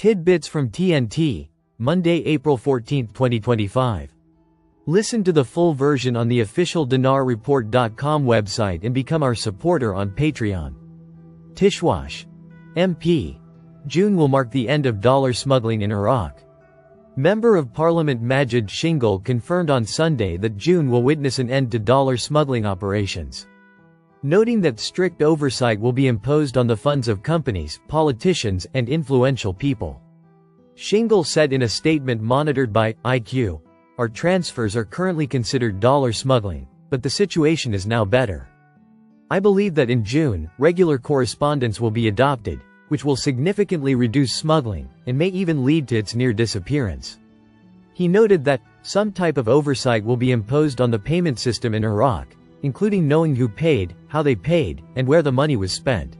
Tidbits from TNT, Monday, April 14, 2025. Listen to the full version on the official dinarreport.com website and become our supporter on Patreon. Tishwash. MP. June will mark the end of dollar smuggling in Iraq. Member of Parliament Majid Shingal confirmed on Sunday that June will witness an end to dollar smuggling operations, noting that strict oversight will be imposed on the funds of companies, politicians, and influential people. Shingal said in a statement monitored by IQ, "Our transfers are currently considered dollar smuggling, but the situation is now better. I believe that in June, regular correspondence will be adopted, which will significantly reduce smuggling, and may even lead to its near disappearance." He noted that some type of oversight will be imposed on the payment system in Iraq, including knowing who paid, how they paid, and where the money was spent.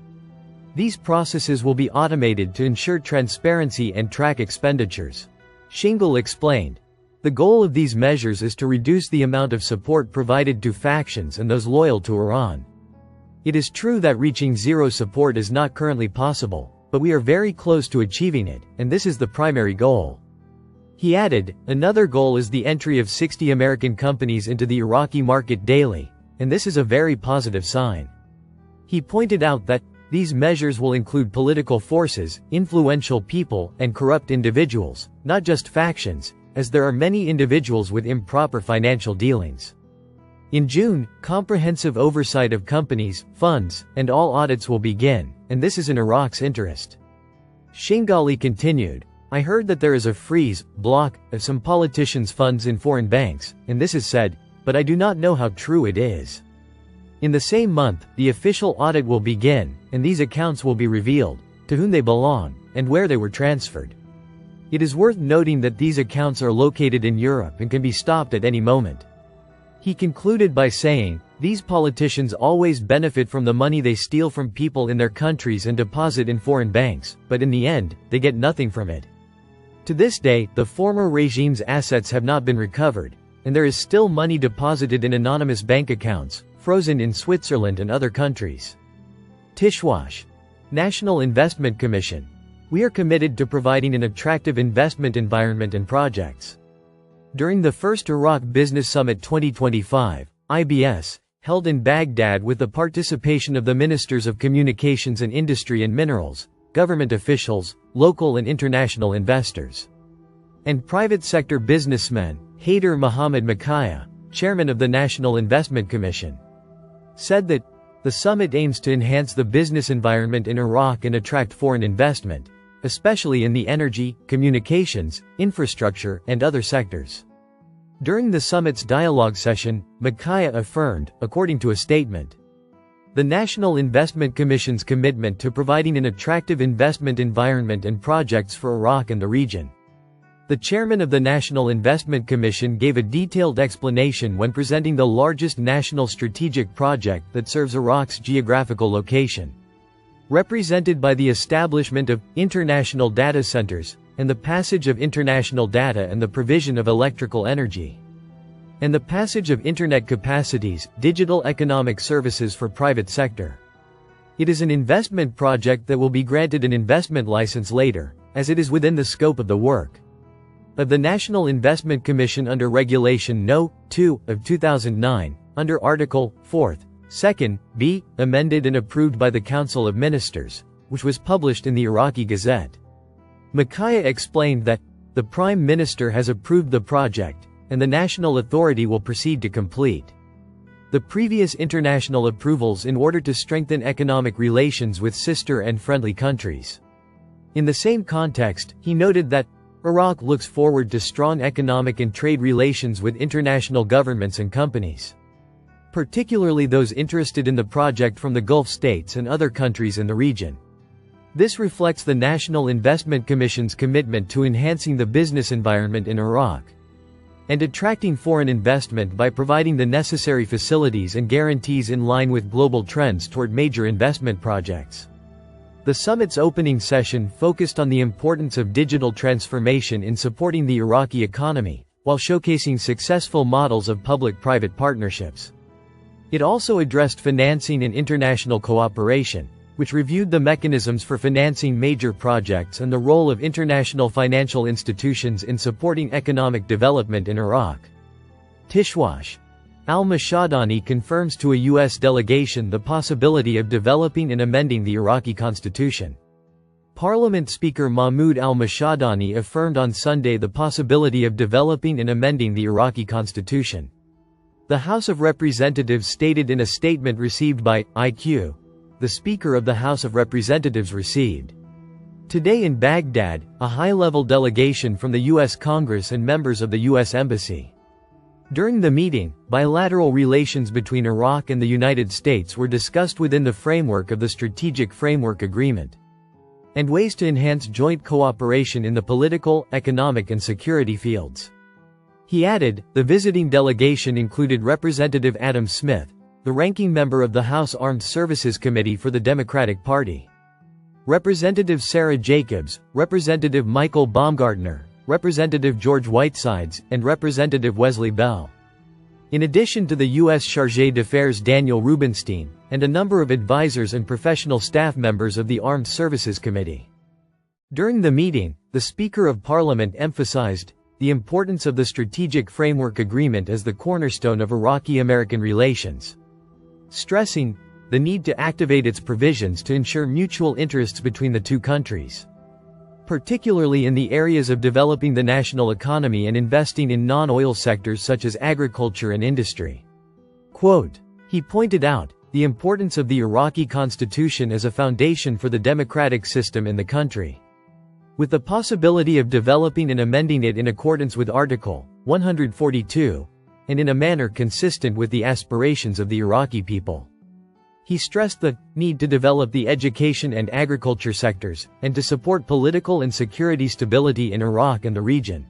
These processes will be automated to ensure transparency and track expenditures. Shingal explained, "The goal of these measures is to reduce the amount of support provided to factions and those loyal to Iran. It is true that reaching zero support is not currently possible, but we are very close to achieving it, and this is the primary goal." He added, "Another goal is the entry of 60 American companies into the Iraqi market daily, and this is a very positive sign." He pointed out that these measures will include political forces, influential people, and corrupt individuals, not just factions, as there are many individuals with improper financial dealings. In June, comprehensive oversight of companies, funds, and all audits will begin, and this is in Iraq's interest. Shingali continued, "I heard that there is a freeze, block, of some politicians' funds in foreign banks, and this is said, but I do not know how true it is. In the same month, the official audit will begin, and these accounts will be revealed, to whom they belong, and where they were transferred. It is worth noting that these accounts are located in Europe and can be stopped at any moment." He concluded by saying, "These politicians always benefit from the money they steal from people in their countries and deposit in foreign banks, but in the end, they get nothing from it." To this day, the former regime's assets have not been recovered, and there is still money deposited in anonymous bank accounts, frozen in Switzerland and other countries. Tishwash. National Investment Commission. We are committed to providing an attractive investment environment and projects. During the first Iraq Business Summit 2025, IBS, held in Baghdad with the participation of the Ministers of Communications and Industry and Minerals, government officials, local and international investors, and private sector businessmen, Haider Mohammed Makaya, chairman of the National Investment Commission, said that the summit aims to enhance the business environment in Iraq and attract foreign investment, especially in the energy, communications, infrastructure, and other sectors. During the summit's dialogue session, Makaya affirmed, according to a statement, the National Investment Commission's commitment to providing an attractive investment environment and projects for Iraq and the region. The chairman of the National Investment Commission gave a detailed explanation when presenting the largest national strategic project that serves Iraq's geographical location, represented by the establishment of international data centers, and the passage of international data and the provision of electrical energy, and the passage of internet capacities, digital economic services for private sector. It is an investment project that will be granted an investment license later, as it is within the scope of the work of the National Investment Commission under Regulation No. 2 of 2009, under Article 4, 2nd, b, amended and approved by the Council of Ministers, which was published in the Iraqi Gazette. Makaya explained that the Prime Minister has approved the project, and the national authority will proceed to complete the previous international approvals in order to strengthen economic relations with sister and friendly countries. In the same context, he noted that Iraq looks forward to strong economic and trade relations with international governments and companies, particularly those interested in the project from the Gulf states and other countries in the region. This reflects the National Investment Commission's commitment to enhancing the business environment in Iraq and attracting foreign investment by providing the necessary facilities and guarantees in line with global trends toward major investment projects. The summit's opening session focused on the importance of digital transformation in supporting the Iraqi economy, while showcasing successful models of public-private partnerships. It also addressed financing and international cooperation, which reviewed the mechanisms for financing major projects and the role of international financial institutions in supporting economic development in Iraq. Tishwash. Al-Mashadani confirms to a U.S. delegation the possibility of developing and amending the Iraqi constitution. Parliament Speaker Mahmoud al-Mashadani affirmed on Sunday the possibility of developing and amending the Iraqi constitution. The House of Representatives stated in a statement received by IQ, the Speaker of the House of Representatives received. Today in Baghdad, a high-level delegation from the U.S. Congress and members of the U.S. Embassy. During the meeting, bilateral relations between Iraq and the United States were discussed within the framework of the Strategic Framework Agreement, and ways to enhance joint cooperation in the political, economic and security fields. He added, the visiting delegation included Representative Adam Smith, the ranking member of the House Armed Services Committee for the Democratic Party, Representative Sarah Jacobs, Representative Michael Baumgartner, Representative George Whitesides, and Representative Wesley Bell. In addition to the U.S. Chargé d'Affaires Daniel Rubenstein, and a number of advisors and professional staff members of the Armed Services Committee. During the meeting, the Speaker of Parliament emphasized the importance of the Strategic Framework Agreement as the cornerstone of Iraqi-American relations, stressing the need to activate its provisions to ensure mutual interests between the two countries, particularly in the areas of developing the national economy and investing in non-oil sectors such as agriculture and industry. Quote, he pointed out the importance of the Iraqi constitution as a foundation for the democratic system in the country, with the possibility of developing and amending it in accordance with Article 142, and in a manner consistent with the aspirations of the Iraqi people. He stressed the need to develop the education and agriculture sectors, and to support political and security stability in Iraq and the region,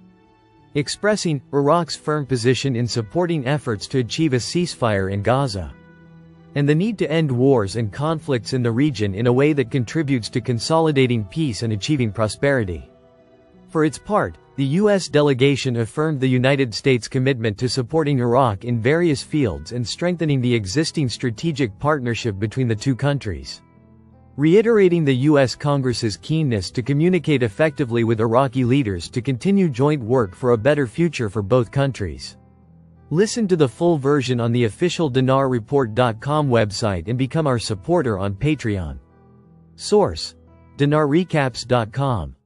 expressing Iraq's firm position in supporting efforts to achieve a ceasefire in Gaza, and the need to end wars and conflicts in the region in a way that contributes to consolidating peace and achieving prosperity. For its part, the U.S. delegation affirmed the United States' commitment to supporting Iraq in various fields and strengthening the existing strategic partnership between the two countries, reiterating the U.S. Congress's keenness to communicate effectively with Iraqi leaders to continue joint work for a better future for both countries. Listen to the full version on the official dinarreport.com website and become our supporter on Patreon. Source: dinarrecaps.com